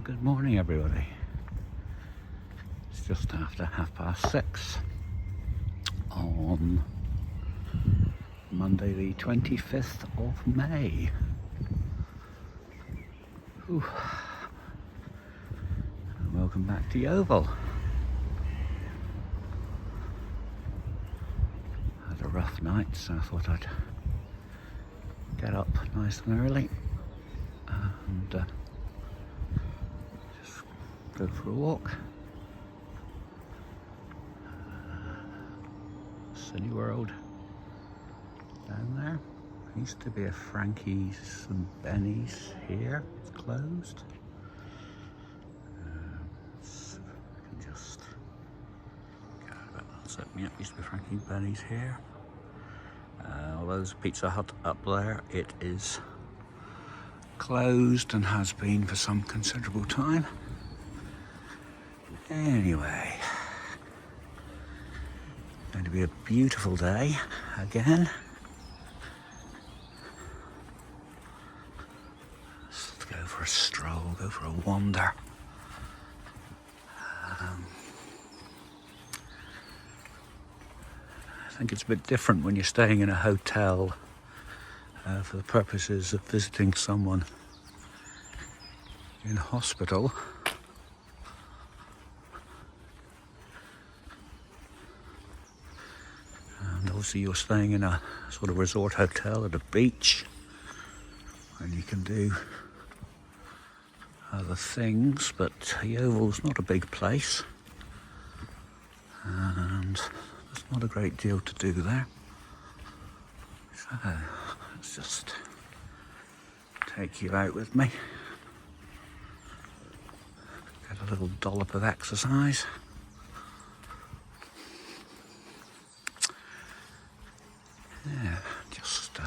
Good morning, everybody. It's just after 6:30 on Monday the 25th of May. Ooh. And welcome back to Yeovil. Had a rough night, so I thought I'd get up nice and early and just go for a walk. Sunny World down there. Used to be a Frankie's and Benny's here. It's closed. So I can just get out of it. That's opening up. Used to be Frankie's and Benny's here. Although there's a Pizza Hut up there, it is closed and has been for some considerable time. Anyway, going to be a beautiful day again. Let's go for a stroll, go for a wander. I think it's a bit different when you're staying in a hotel for the purposes of visiting someone in hospital. And obviously you're staying in a sort of resort hotel at a beach, and you can do other things, but Yeovil's not a big place, and there's not a great deal to do there. So let's just take you out with me. Get a little dollop of exercise. Yeah, just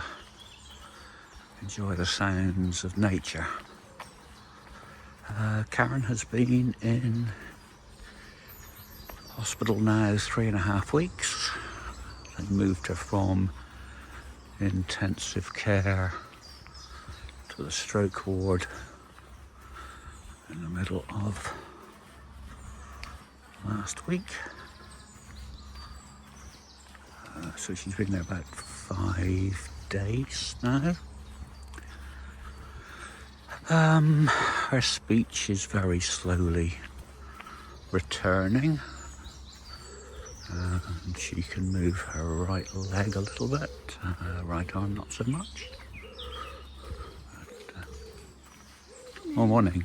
enjoy the sounds of nature. Karen has been in hospital now 3.5 weeks. They moved her from intensive care to the stroke ward in the middle of last week. So she's been there about 5 days now. Her speech is very slowly returning. And she can move her right leg a little bit, right arm not so much. But, morning.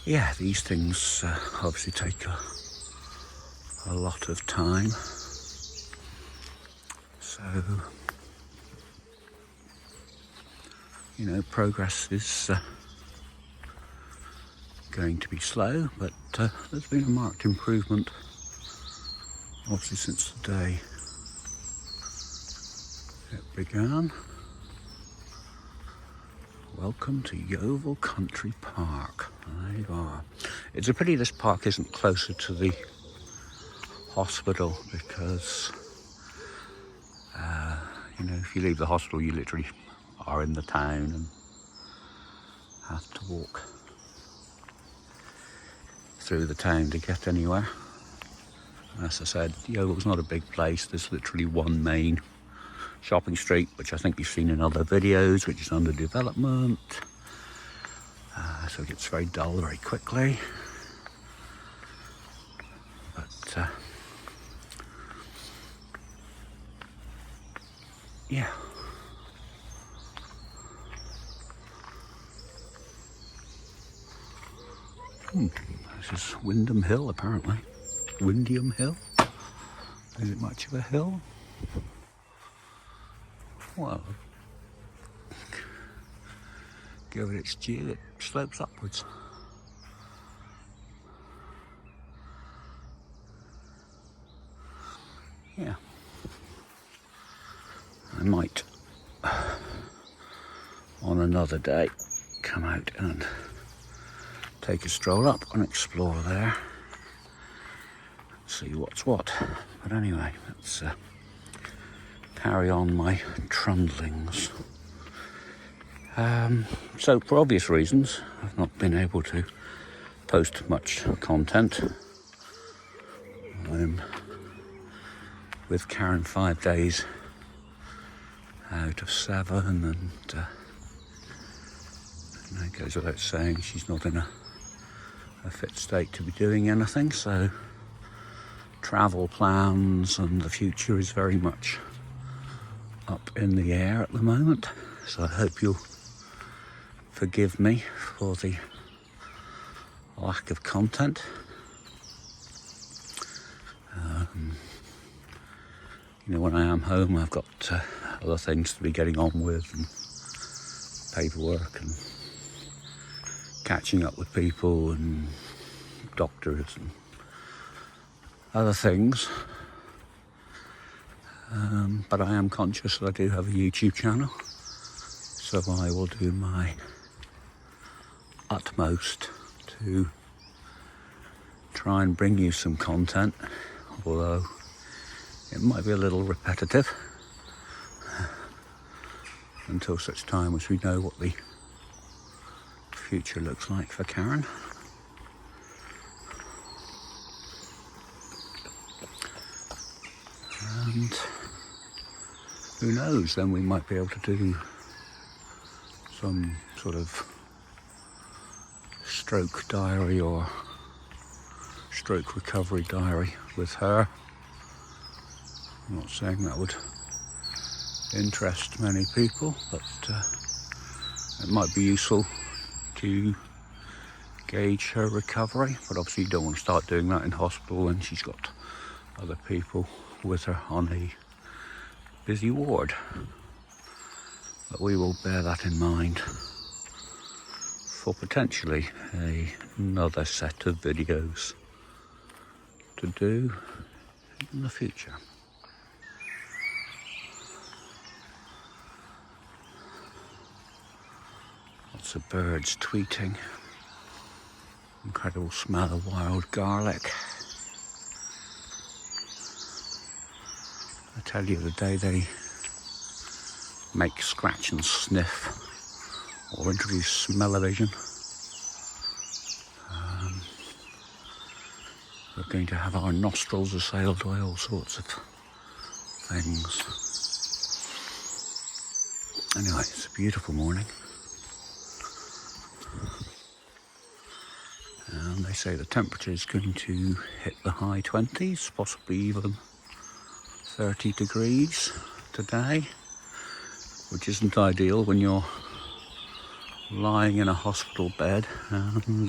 Yeah, these things obviously take a lot of time. So, you know, progress is going to be slow, but there's been a marked improvement obviously since the day it began. Welcome to Yeovil Country Park. There you are. It's a pity this park isn't closer to the hospital, because you know, if you leave the hospital you literally are in the town and have to walk through the town to get anywhere. As I said, Yeovil's not a big place. There's literally one main shopping street, which I think you've seen in other videos, which is under development. So it gets very dull very quickly. But yeah. This is Windham Hill, apparently. Windham Hill? Is it much of a hill? Well, give it its due, it slopes upwards. Yeah. I might, on another day, come out and take a stroll up and explore there. See what's what. But anyway, let's carry on my trundlings. So for obvious reasons, I've not been able to post much content. I'm with Karen 5 days out of 7, and it goes without saying she's not in a fit state to be doing anything, so travel plans and the future is very much up in the air at the moment. So I hope you'll forgive me for the lack of content. When I am home, I've got other things to be getting on with, and paperwork and catching up with people and doctors and other things. But I am conscious that I do have a YouTube channel, so I will do my utmost to try and bring you some content, although it might be a little repetitive until such time as we know what the future looks like for Karen. And who knows, then we might be able to do some sort of stroke diary or stroke recovery diary with her. I'm not saying that would interest many people, but it might be useful to gauge her recovery. But obviously you don't want to start doing that in hospital when she's got other people with her on a busy ward. But we will bear that in mind for potentially another set of videos to do in the future. Lots of birds tweeting. Incredible smell of wild garlic. I tell you, the day they make scratch and sniff or introduce smell-o-vision, we're going to have our nostrils assailed by all sorts of things. Anyway, it's a beautiful morning. And they say the temperature is going to hit the high 20s, possibly even 30 degrees today, which isn't ideal when you're lying in a hospital bed and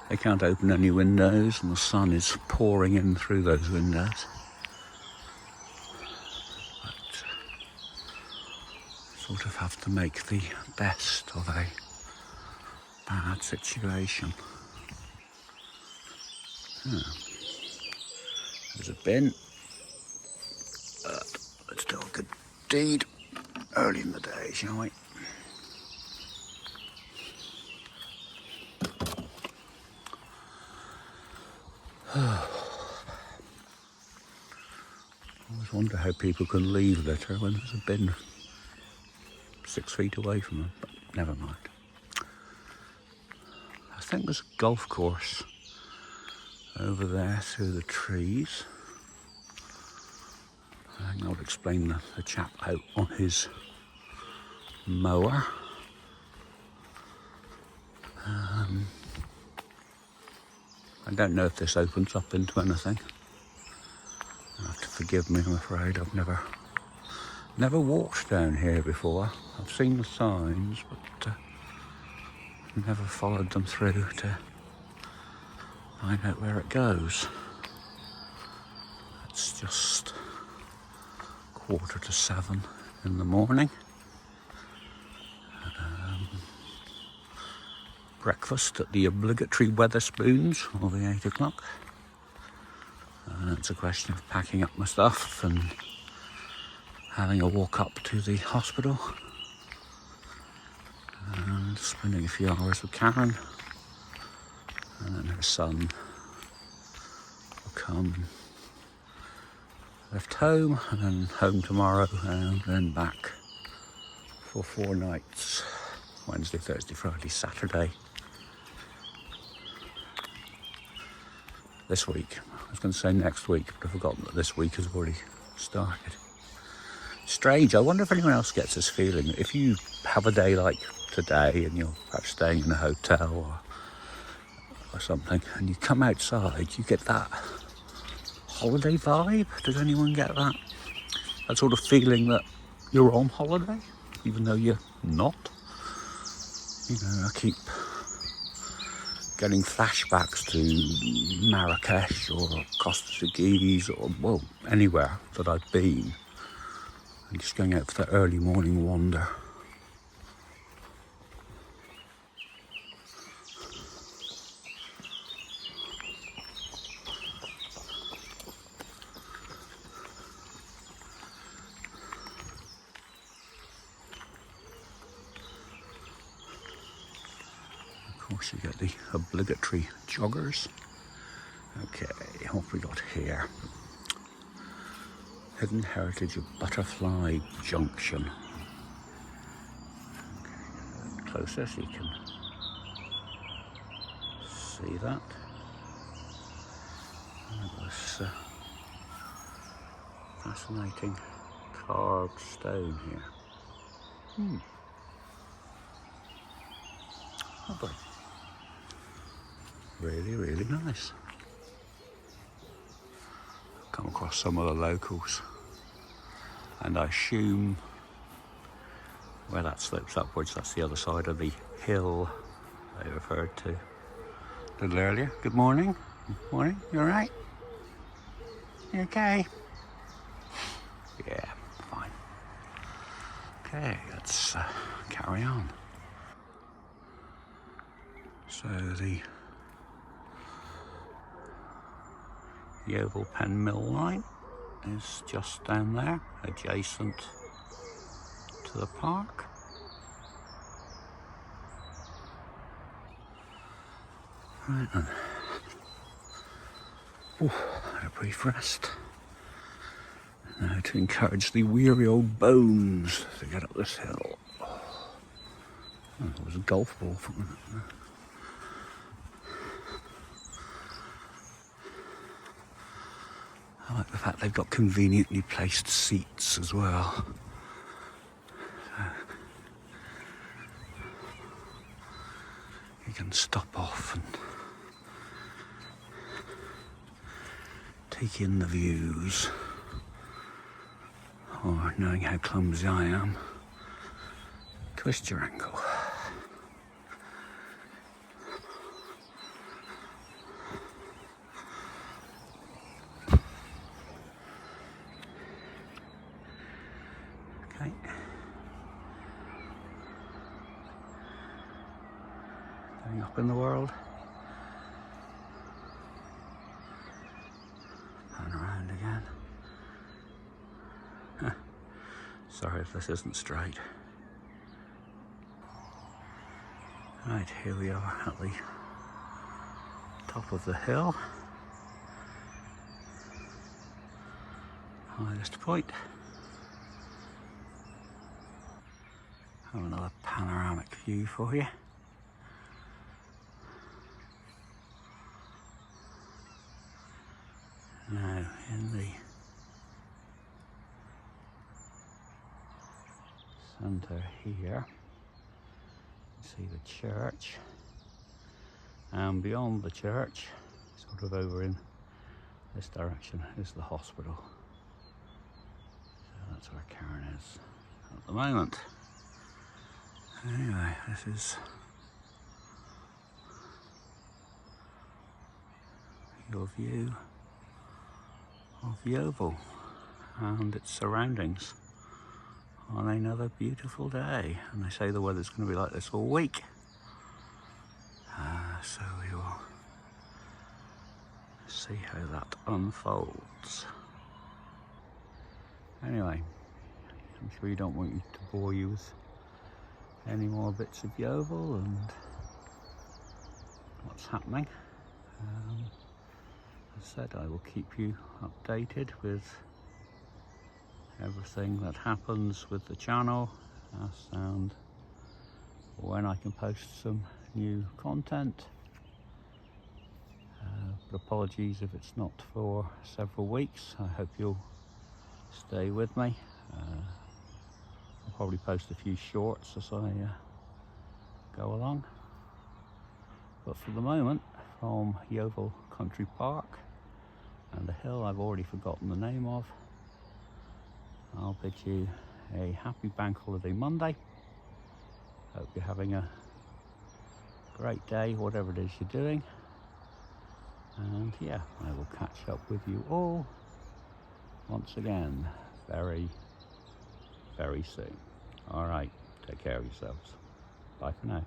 they can't open any windows and the sun is pouring in through those windows. But sort of have to make the best of a bad situation. There's a bin. Let's do a good deed early in the day, shall we? I always wonder how people can leave litter when there's a bin 6 feet away from them, but never mind. I think there's a golf course over there through the trees. I think that would explain the chap out on his mower. I don't know if this opens up into anything. You'll have to forgive me, I'm afraid. I've never walked down here before. I've seen the signs, but never followed them through to find out where it goes. It's just 6:45 in the morning. Breakfast at the obligatory Wetherspoons, or the 8 o'clock. It's a question of packing up my stuff and having a walk up to the hospital and spending a few hours with Karen, and then her son will come and lift home, and then home tomorrow, and then back for 4 nights. Wednesday, Thursday, Friday, Saturday. This week. I was going to say next week, but I've forgotten that this week has already started. Strange. I wonder if anyone else gets this feeling. If you have a day like today and you're perhaps staying in a hotel or something, and you come outside, you get that holiday vibe. Does anyone get that? That sort of feeling that you're on holiday, even though you're not. You know, I keep getting flashbacks to Marrakesh or Costa de Guise or, well, anywhere that I've been. And just going out for the early morning wander. Of course, you get the obligatory joggers. Okay, what have we got here? Hidden Heritage of Butterfly Junction. Okay, closer so you can see that. This fascinating carved stone here. Lovely. Really, really nice. Come across some of the locals, and I assume where that slopes upwards, that's the other side of the hill I referred to a little earlier. Good morning. Good morning. You alright? You okay? Yeah, fine. Okay, let's carry on. So the Yeovil Pen Mill line is just down there, adjacent to the park. Right then. Had a brief rest. Now to encourage the weary old bones to get up this hill. Oh, there was a golf ball from it. I like the fact they've got conveniently placed seats as well. You can stop off and take in the views. Or, knowing how clumsy I am, twist your ankle. Okay. Going up in the world. Turn around again. Sorry if this isn't straight. Right, here we are at the top of the hill. Highest point. Have another panoramic view for you. Now, in the centre here, you see the church, and beyond the church, sort of over in this direction, is the hospital. So that's where Karen is at the moment. Anyway, this is your view of Yeovil and its surroundings on another beautiful day. And they say the weather's going to be like this all week. So we will see how that unfolds. Anyway, I'm sure you don't want me to bore you with any more bits of Yeovil and what's happening. As I said, I will keep you updated with everything that happens with the channel and when I can post some new content. But apologies if it's not for several weeks. I hope you'll stay with me. I'll probably post a few shorts as I go along. But for the moment, from Yeovil Country Park and the hill I've already forgotten the name of, I'll bid you a happy Bank Holiday Monday. Hope you're having a great day, whatever it is you're doing. And yeah, I will catch up with you all once again very, very soon. All right, take care of yourselves. Bye for now.